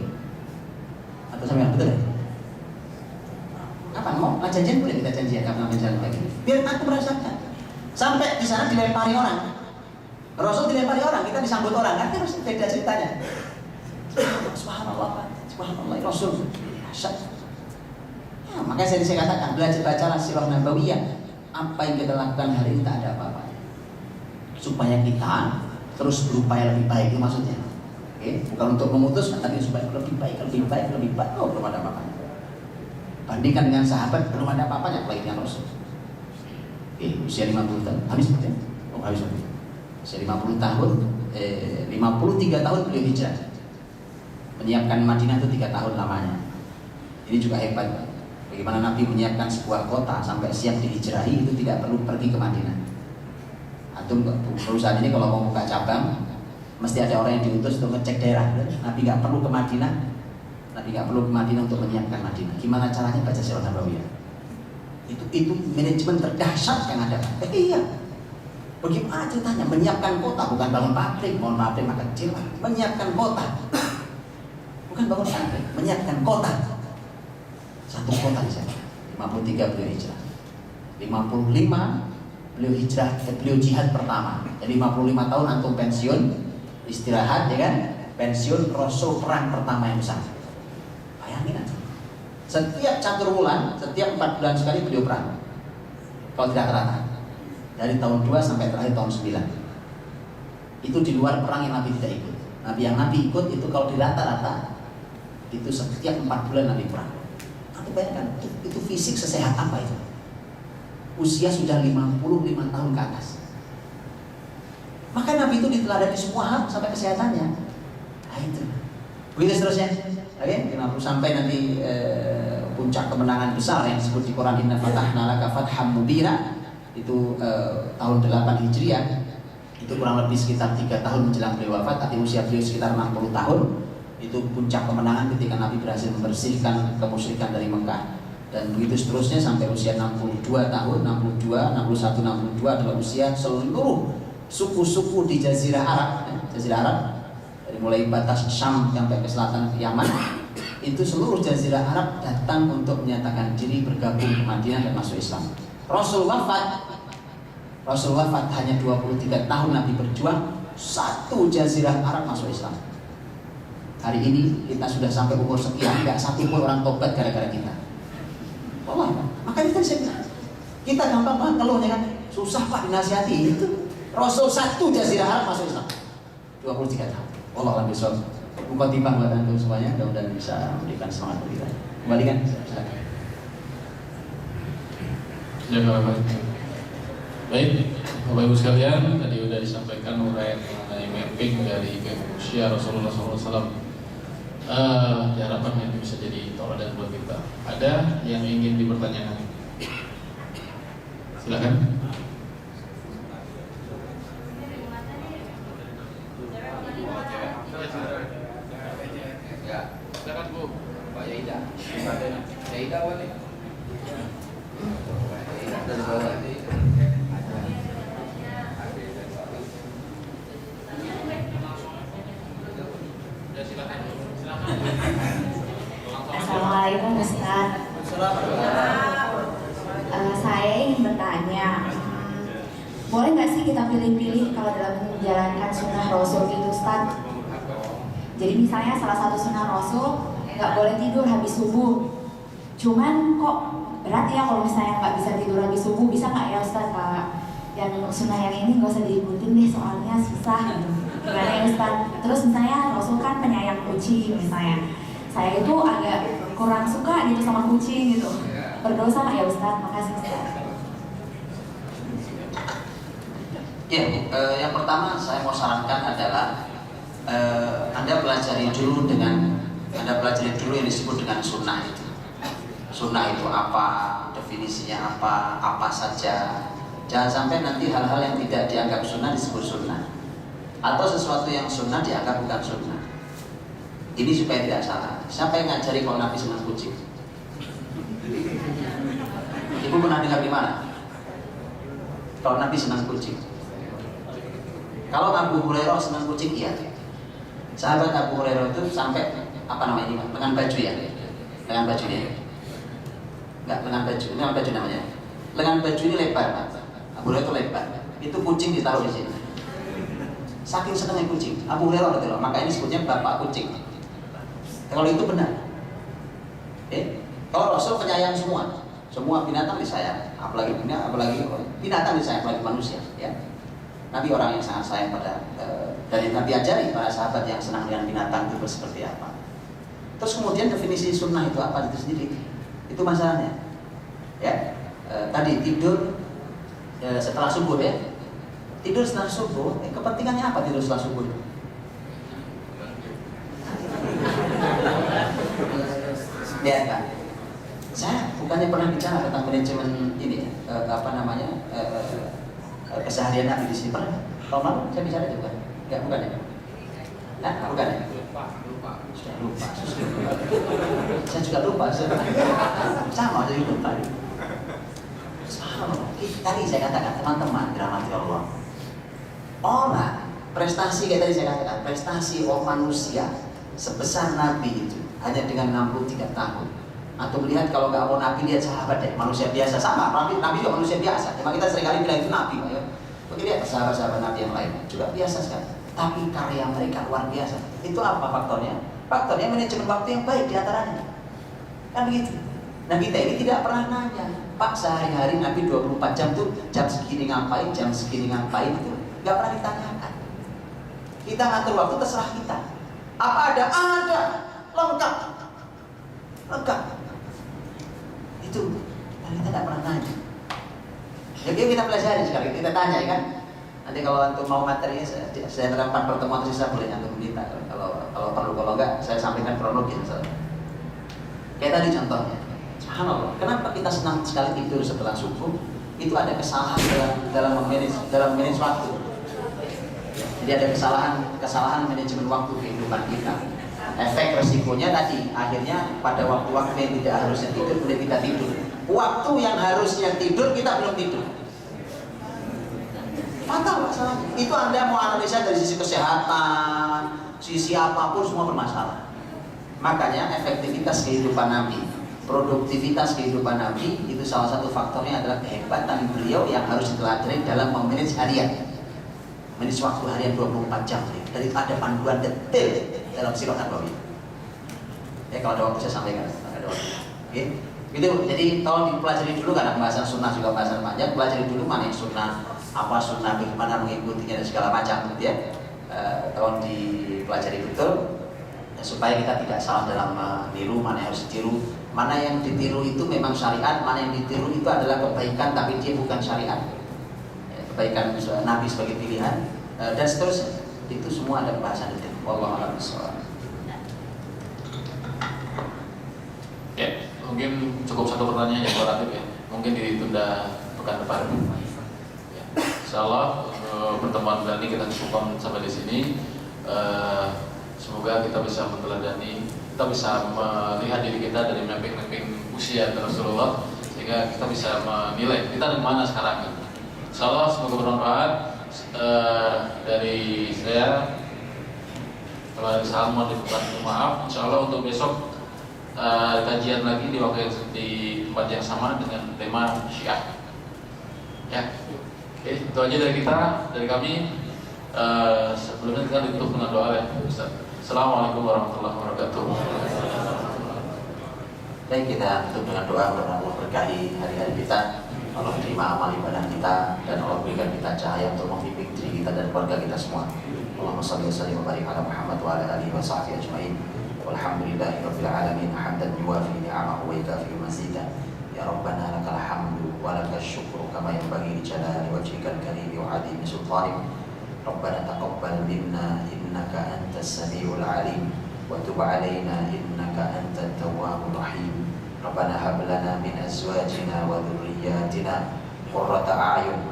Atau sampai betul ya? Kapan mau? Janjian boleh kita janjian kapan mau jalan kaki. Biar aku merasakan. Sampai di sana dilempari orang. Rasul dilempari orang, kita disambut orang. Kan harus beda ceritanya. Subhanallah, subhanallah Rasul. Dahsyat. Ya, makanya saya katakan belajar bacalah sirah nabawiyah. Apa yang kita lakukan hari ini tak ada apa-apa. Supaya kita terus berupaya lebih baik, itu maksudnya. Oke, bukan untuk memutus, tapi supaya lebih baik. Oh, belum ada apa-apa. Bandingkan dengan sahabat, belum ada apa-apanya apalagi dengan Rasul. Usia 50 tahun, habis betul? Oh, habis betul. Usia 50 tahun, 53 tahun beliau hijrah. Menyiapkan Madinah itu 3 tahun lamanya. Ini juga hebat. Bagaimana Nabi menyiapkan sebuah kota sampai siap dihijrahi, itu tidak perlu pergi ke Madinah. Atau perusahaan ini kalau mau buka cabang, mesti ada orang yang diutus untuk ngecek daerah. Nabi nggak perlu ke Madinah. Nabi nggak perlu ke Madinah untuk menyiapkan Madinah. Gimana caranya? Baca sirah nabawiyah. Itu manajemen terdahsyat yang ada. Iya. Bagaimana ceritanya? Menyiapkan kota, bukan bangun pabrik. Mohon maaf, mah kecil. Menyiapkan kota, bukan bangun pabrik. Menyiapkan kota. Satu kota di sana. 53 beliau hijrah. 55 beliau hijrah, beliau jihad pertama. Jadi 55 tahun antum pensiun, istirahat, ya kan? Pensiun, Rasul perang pertama yang besar. Bayangin aja. Setiap catur bulan, setiap 4 bulan sekali beliau perang. Kalau tidak rata. Dari tahun 2 sampai terakhir tahun 9. Itu di luar perang yang Nabi tidak ikut. Nabi yang Nabi ikut itu kalau di rata-rata itu setiap 4 bulan Nabi perang. Nanti bayangkan, itu fisik sesehat apa itu? Usia sudah 55 tahun ke atas. Maka Nabi itu diteladani semua hal sampai kesehatannya. Nah itu. Begitu seterusnya. Oke, 50 sampai nanti puncak kemenangan besar yang disebut di Quran Inna fatahna laka fatham mubina. Itu tahun 8 Hijriah. Itu kurang lebih sekitar 3 tahun menjelang beliau wafat, tapi usia beliau sekitar 60 tahun. Itu puncak kemenangan ketika Nabi berhasil membersihkan kemusyrikan dari Mekah. Dan begitu seterusnya sampai usia 62 tahun, 62, 61, 62 adalah usia seluruh suku-suku di Jazirah Arab, Jazirah Arab dari mulai batas Syam sampai ke selatan Yaman, itu seluruh Jazirah Arab datang untuk menyatakan diri bergabung ke Madinah dan masuk Islam. Rasul wafat hanya 23 tahun Nabi berjuang, satu Jazirah Arab masuk Islam. Hari ini kita sudah sampai umur sekian, nggak satu pun orang tobat gara-gara kita. Allah, makanya kan saya bilang, kita gampang banget keluhnya kan, susah Pak dinasihati. Itu Rasul satu Jazirah Arab masuk Islam 23 tahun. Allah alam bisawab. Bukan timbang buat antum semuanya, mudah-mudahan bisa memberikan semangat bagi kita. Kembalikan. Jaga baik. Baik, Bapak Ibu sekalian, tadi sudah disampaikan uraian mengenai mapping dari usia Rasulullah SAW. Diharapkan ini bisa jadi tauladan buat kita. Ada yang ingin dipertanyakan? Silakan. Ya, Silakan Bu. Pak Yaida. Yaida boleh. Yaida dari bawah. Ya silakan. Assalamualaikum Ustaz. Saya ingin bertanya, boleh nggak sih kita pilih-pilih kalau dalam menjalankan sunnah Rasul itu Ustaz? Jadi misalnya salah satu sunnah Rasul nggak boleh tidur habis subuh. Cuman kok berat ya kalau misalnya nggak bisa tidur habis subuh, bisa nggak ya Ustaz? Yang sunnah yang ini nggak usah diikutin deh, soalnya susah gitu. Gimana ya Ustaz? Terus misalnya Rasul kan penyayang kucing misalnya. Saya itu agak kurang suka gitu sama kucing gitu. Berdosa nggak ya Ustaz? Makasih Ustaz. Ya, yang pertama saya mau sarankan adalah Anda pelajari dulu yang disebut dengan sunnah itu. Sunnah itu apa, definisinya apa saja. Jangan sampai nanti hal-hal yang tidak dianggap sunnah disebut sunnah, atau sesuatu yang sunnah dianggap bukan sunnah. Ini supaya tidak salah. Siapa yang ngajari kalau Nabi senang kucing? Ibu pernah dengar di mana? Kalau Nabi senang kucing. Kalau Abu Hurairah senang kucing, iya. Sahabat Abu Hurairah itu sampai apa namanya ini? Lengan baju ya? Lengan bajunya. Enggak, lengan baju namanya. Lengan baju ini lebar, Pak. Abu Hurairah itu lebar. Itu kucing ditaruh di sini. Saking senangnya kucing. Abu Hurairah betul, makanya disebutnya bapak kucing. Kalau itu benar. Kalau Rasul penyayang semua binatang disayang, apalagi binatang disayang, apalagi manusia. Ya. Nabi orang yang sangat sayang pada dan Nabi ajari para sahabat yang senang dengan binatang itu seperti apa. Terus kemudian definisi sunnah itu apa itu sendiri? Itu masalahnya. Ya, tadi tidur setelah subuh ya. Tidur setelah subuh, kepentingannya apa tidur setelah subuh? Ya kan? Saya bukannya pernah bicara tentang manajemen ini, keseharian Nabi di sini pernah. Kalau malu saya bicara juga. Enggak, bukan ya? Nah, bukan ya? Sudah lupa. Saya juga lupa. Sama jadi lupa. Tadi saya katakan teman-teman dirahmati Allah. Orang prestasi kayak tadi saya katakan, prestasi orang manusia sebesar Nabi itu hanya dengan 63 tahun. Atau melihat kalau nggak mau Nabi, lihat sahabat deh, manusia biasa sama. Nabi juga manusia biasa. Cuma kita seringkali bilang itu Nabi, ya. Bagi lihat sahabat-sahabat Nabi yang lain juga biasa sekali. Tapi karya mereka luar biasa. Itu apa faktornya? Faktornya manajemen waktu yang baik diantaranya. Kan begitu. Nah kita ini tidak pernah nanya, Pak sehari-hari Nabi 24 jam tuh jam segini ngapain, itu nggak pernah ditanyakan. Kita ngatur waktu terserah kita. Apa ada? Ada, lengkap. Itu, dan kita tidak pernah tanya. Jadi kita pelajari sekali, kita tanya ya kan. Nanti kalau untuk mau materinya saya terapkan pertemuan tersisa boleh untuk meminta. Kalau perlu, kalau enggak saya sampaikan kronologi. Kayak tadi contohnya, subhanallah, kenapa kita senang sekali tidur setelah subuh? Itu ada kesalahan dalam manage waktu. Jadi ada kesalahan manajemen waktu kehidupan kita. Efek resikonya tadi akhirnya pada waktu-waktu yang tidak harusnya tidur boleh kita tidur. Waktu yang harusnya tidur kita belum tidur. Fatal masalahnya. Itu Anda mau analisa dari sisi kesehatan, sisi apapun semua bermasalah. Makanya efektivitas kehidupan Nabi, produktivitas kehidupan Nabi itu salah satu faktornya adalah kehebatan beliau yang harus dipelajari dalam memanage harian. Manage waktu harian 24 jam. Dari ada panduan detail dalam sirah Nabawi. Ya kalau ada waktu saya sampaikan. Ada waktu. Oke. Gitu. Jadi tolong dipelajari dulu karena pembahasan sunnah juga pembahasan panjang. Pelajari dulu mana yang sunnah, apa sunnah, bagaimana mengikutinya dan segala macam. Ya. Tolong dipelajari betul. Supaya kita tidak salah dalam meniru, mana yang harus ditiru, Mana yang ditiru itu memang syariat, mana yang ditiru itu adalah kebaikan tapi dia bukan syariat. Kebaikan Nabi sebagai pilihan dan seterusnya. Itu semua ada pembahasan detail. Wallahu a'lam bishawab. Ya, mungkin cukup satu pertanyaan yang relatif ya. Mungkin ditunda pekan depan. Ya. Insyaallah pertemuan kali ini kita cukupkan sampai di sini. Semoga kita bisa meneladani, kita bisa melihat diri kita dari mapping usia Rasulullah, sehingga kita bisa menilai kita di mana sekarang. Insyaallah semoga bermanfaat. Dari saya, kalau ada salah mohon maaf. Insyaallah untuk besok kajian lagi di waktu di tempat yang sama dengan tema Syiah. Ya, oke, itu aja dari kita, dari kami. Sebelumnya kita ditutup dengan doa ya, Ustaz. Assalamualaikum warahmatullahi wabarakatuh. Baik, kita tutup dengan doa untuk Allah berkahi hari-hari kita. Allah terima amal ibadah kita dan Allah berikan kita cahaya untuk membimbing diri kita dan keluarga kita semua. Allahumma shalli wa sallim wa barik ala Muhammad wa ala alihi wa sahbihi ajmain. Walhamdulillahirabbil alamin hamdan yuwafi ni'amahu wa yukafi mazidah. Ya Rabbana lakal hamdu wa lakal syukru kama yanbaghi li jalali wajhikal karim wa 'azimi sultanik. Rabbana taqabbal minna innaka antas samiul alim wa tub 'alaina innaka antat tawwabur rahim. Rabbana hab lana min azwajina wa dhurriyyatina qurrata a'yun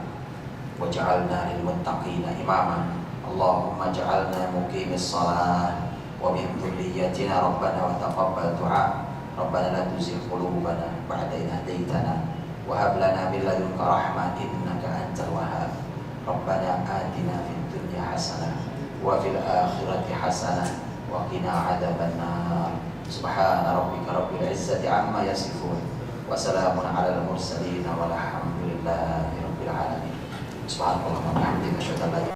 waj'alna lil muttaqina imama. Allahumma ij'alna muqimis shalah wa min dhurriyyatina rabbana wa taqabbal du'a. Rabbana la tuzigh qulubana ba'da idh hadaytana wa hab lana min ladunka rahmah innaka antal wahhab. Rabbana atina fid dunya hasanah wa fil akhirati hasanah wa qina adzabannar. Subhana rabbika rabbil izzati amma yasifun wa salamun alal mursalin walhamdulillahi rabbil alamin. Subhanallah wa bihamdihi asyhadu an la ilaha